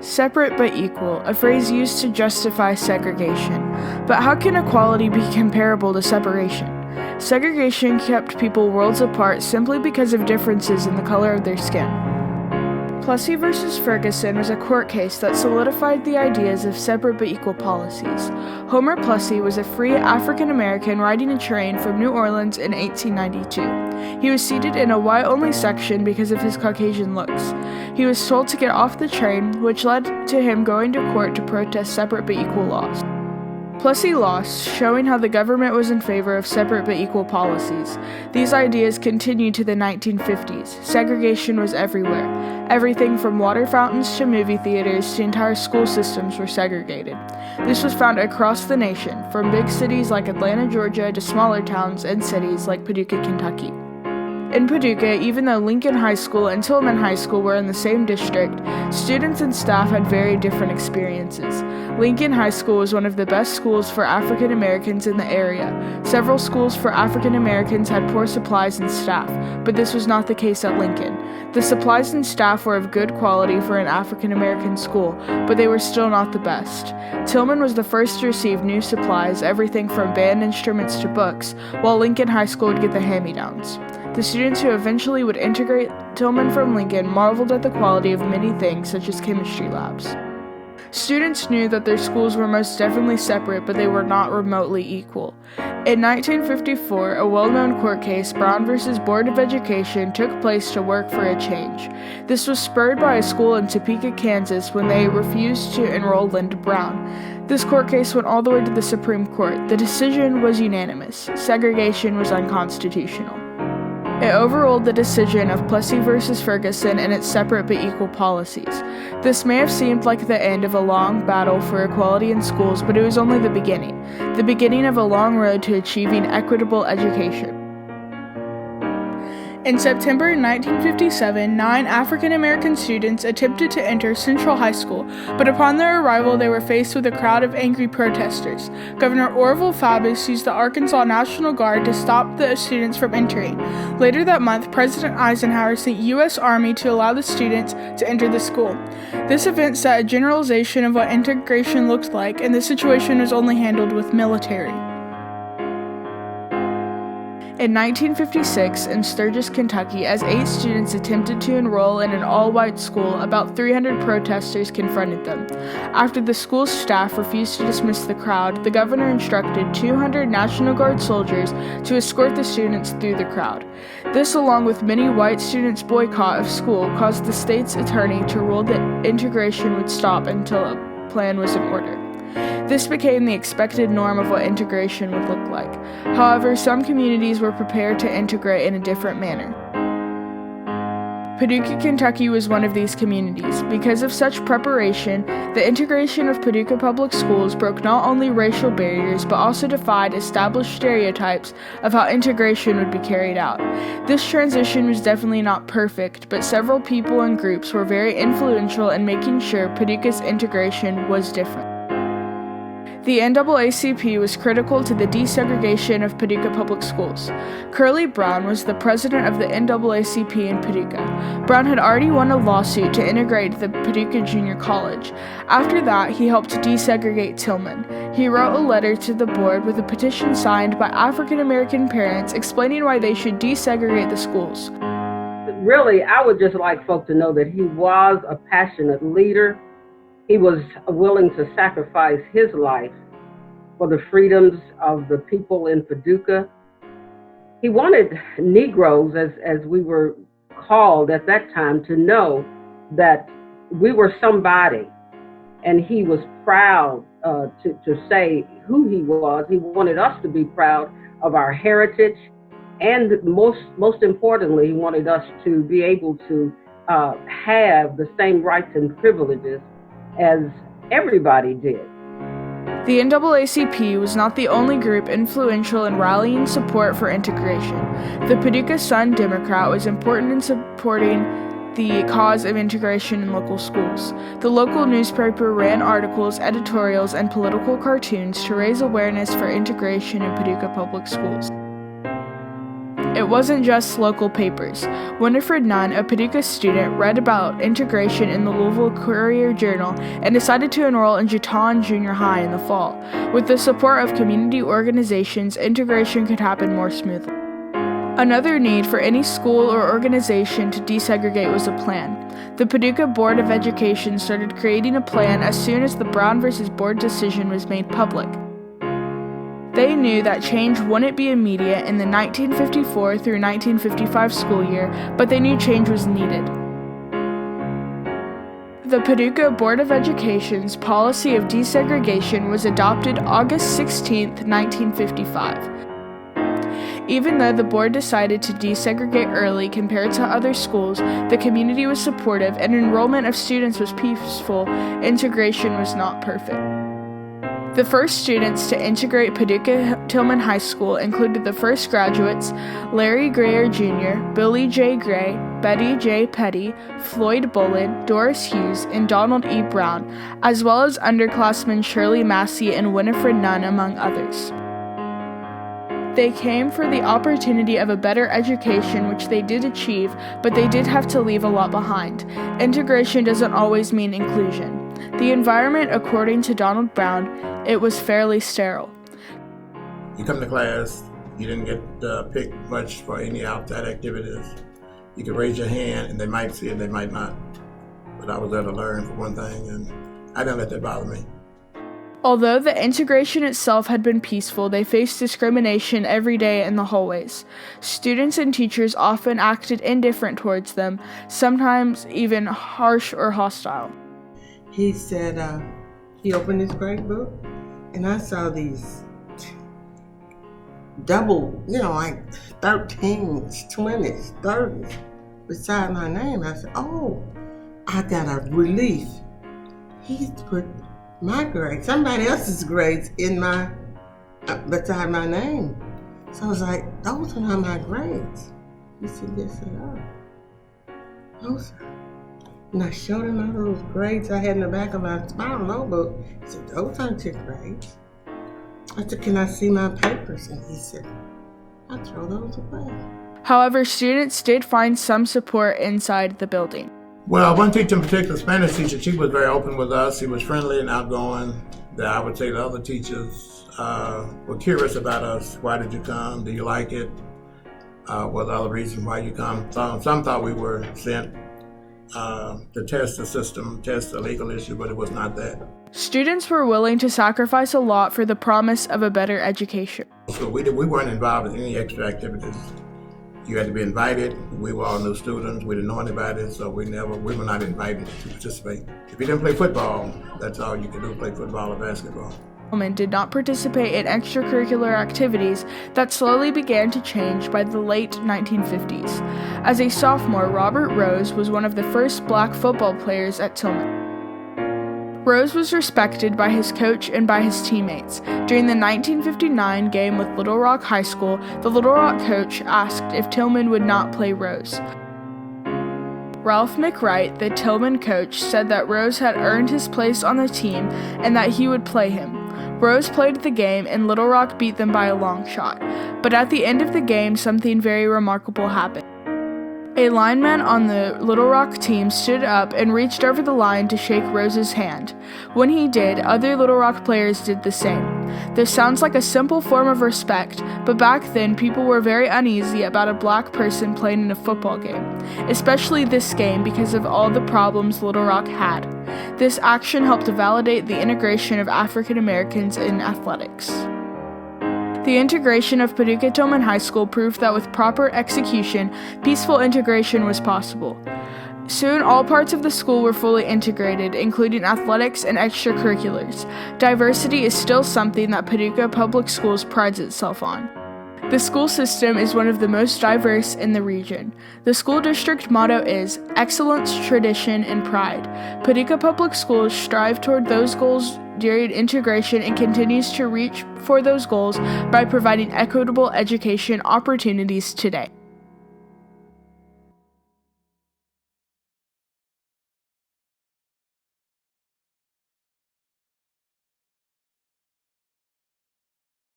Separate but equal, a phrase used to justify segregation. But how can equality be comparable to separation? Segregation kept people worlds apart simply because of differences in the color of their skin. Plessy versus Ferguson was a court case that solidified the ideas of separate but equal policies. Homer Plessy was a free African-American riding a train from New Orleans in 1892. He was seated in a white-only section because of his Caucasian looks. He was told to get off the train, which led to him going to court to protest separate but equal laws. Plessy lost, showing how the government was in favor of separate but equal policies. These ideas continued to the 1950s. Segregation was everywhere. Everything from water fountains to movie theaters to entire school systems were segregated. This was found across the nation, from big cities like Atlanta, Georgia, to smaller towns and cities like Paducah, Kentucky. In Paducah, even though Lincoln High School and Tillman High School were in the same district, students and staff had very different experiences. Lincoln High School was one of the best schools for African Americans in the area. Several schools for African Americans had poor supplies and staff, but this was not the case at Lincoln. The supplies and staff were of good quality for an African American school, but they were still not the best. Tillman was the first to receive new supplies, everything from band instruments to books, while Lincoln High School would get the hand-me-downs. The students who eventually would integrate Tillman from Lincoln marveled at the quality of many things, such as chemistry labs. Students knew that their schools were most definitely separate, but they were not remotely equal. In 1954, a well-known court case, Brown v. Board of Education, took place to work for a change. This was spurred by a school in Topeka, Kansas, when they refused to enroll Linda Brown. This court case went all the way to the Supreme Court. The decision was unanimous. Segregation was unconstitutional. It overruled the decision of Plessy versus Ferguson and its separate but equal policies. This may have seemed like the end of a long battle for equality in schools, but it was only the beginning of a long road to achieving equitable education. In September 1957, 9 African-American students attempted to enter Central High School, but upon their arrival they were faced with a crowd of angry protesters. Governor Orville Faubus used the Arkansas National Guard to stop the students from entering. Later that month, President Eisenhower sent U.S. Army to allow the students to enter the school. This event set a generalization of what integration looked like, and the situation was only handled with military. In 1956, in Sturgis, Kentucky, as 8 students attempted to enroll in an all-white school, about 300 protesters confronted them. After the school's staff refused to dismiss the crowd, the governor instructed 200 National Guard soldiers to escort the students through the crowd. This, along with many white students' boycott of school, caused the state's attorney to rule that integration would stop until a plan was in order. This became the expected norm of what integration would look like. However, some communities were prepared to integrate in a different manner. Paducah, Kentucky was one of these communities. Because of such preparation, the integration of Paducah public schools broke not only racial barriers, but also defied established stereotypes of how integration would be carried out. This transition was definitely not perfect, but several people and groups were very influential in making sure Paducah's integration was different. The NAACP was critical to the desegregation of Paducah public schools. Curley Brown was the president of the NAACP in Paducah. Brown had already won a lawsuit to integrate the Paducah Junior College. After that, he helped desegregate Tillman. He wrote a letter to the board with a petition signed by African American parents explaining why they should desegregate the schools. Really, I would just like folks to know that he was a passionate leader. He was willing to sacrifice his life for the freedoms of the people in Paducah. He wanted Negroes, as we were called at that time, to know that we were somebody, and he was proud to say who he was. He wanted us to be proud of our heritage, and most importantly, he wanted us to be able to have the same rights and privileges as everybody did. The NAACP was not the only group influential in rallying support for integration. The Paducah Sun Democrat was important in supporting the cause of integration in local schools. The local newspaper ran articles, editorials, and political cartoons to raise awareness for integration in Paducah public schools. It it wasn't just local papers. Winifred Nunn, a Paducah student, read about integration in the Louisville Courier-Journal and decided to enroll in Juton Junior High in the fall. With the support of community organizations, integration could happen more smoothly. Another need for any school or organization to desegregate was a plan. The Paducah Board of Education started creating a plan as soon as the Brown v. Board decision was made public. They knew that change wouldn't be immediate in the 1954 through 1955 school year, but they knew change was needed. The Paducah Board of Education's policy of desegregation was adopted August 16, 1955. Even though the board decided to desegregate early compared to other schools, the community was supportive and enrollment of students was peaceful. Integration was not perfect. The first students to integrate Paducah-Tillman High School included the first graduates, Larry Grayer Jr., Billy J. Gray, Betty J. Petty, Floyd Bullen, Doris Hughes, and Donald E. Brown, as well as underclassmen Shirley Massey and Winifred Nunn, among others. They came for the opportunity of a better education, which they did achieve, but they did have to leave a lot behind. Integration doesn't always mean inclusion. The environment, according to Donald Brown, it was fairly sterile. You come to class, you didn't get picked much for any outside activities. You could raise your hand and they might see it, they might not. But I was there to learn for one thing, and I didn't let that bother me. Although the integration itself had been peaceful, they faced discrimination every day in the hallways. Students and teachers often acted indifferent towards them, sometimes even harsh or hostile. He said, he opened his grade book, and I saw these double, like 13s, 20s, 30s beside my name. I said, oh, I got a relief. He's put my grade, somebody else's grades in beside my name. So I was like, those are not my grades. He said, yes, they are. No, sir. And I showed him all those grades I had in the back of my small notebook. He said, those aren't your grades. I said, can I see my papers? And he said, I'll throw those away. However, students did find some support inside the building. Well, one teacher in particular, Spanish teacher, she was very open with us. She was friendly and outgoing. I would say the other teachers were curious about us. Why did you come? Do you like it? What are the other reasons why you come? Some thought we were sent to test the system, test the legal issue, but it was not that. Students were willing to sacrifice a lot for the promise of a better education. So we weren't involved in any extra activities. You had to be invited. We were all new students. We didn't know anybody, so we were not invited to participate. If you didn't play football, that's all you could do, play football or basketball. Did not participate in extracurricular activities that slowly began to change by the late 1950s. As a sophomore, Robert Rose was one of the first black football players at Tillman. Rose was respected by his coach and by his teammates. During the 1959 game with Little Rock High School, the Little Rock coach asked if Tillman would not play Rose. Ralph McWright, the Tillman coach, said that Rose had earned his place on the team and that he would play him. Rose played the game and Little Rock beat them by a long shot. But at the end of the game, something very remarkable happened. A lineman on the Little Rock team stood up and reached over the line to shake Rose's hand. When he did, other Little Rock players did the same. This sounds like a simple form of respect, but back then people were very uneasy about a black person playing in a football game, especially this game because of all the problems Little Rock had. This action helped to validate the integration of African Americans in athletics. The integration of Paducah-Tillman High School proved that with proper execution, peaceful integration was possible. Soon, all parts of the school were fully integrated, including athletics and extracurriculars. Diversity is still something that Paducah Public Schools prides itself on. The school system is one of the most diverse in the region. The school district motto is Excellence, Tradition, and Pride. Paducah Public Schools strive toward those goals during integration and continues to reach for those goals by providing equitable education opportunities today.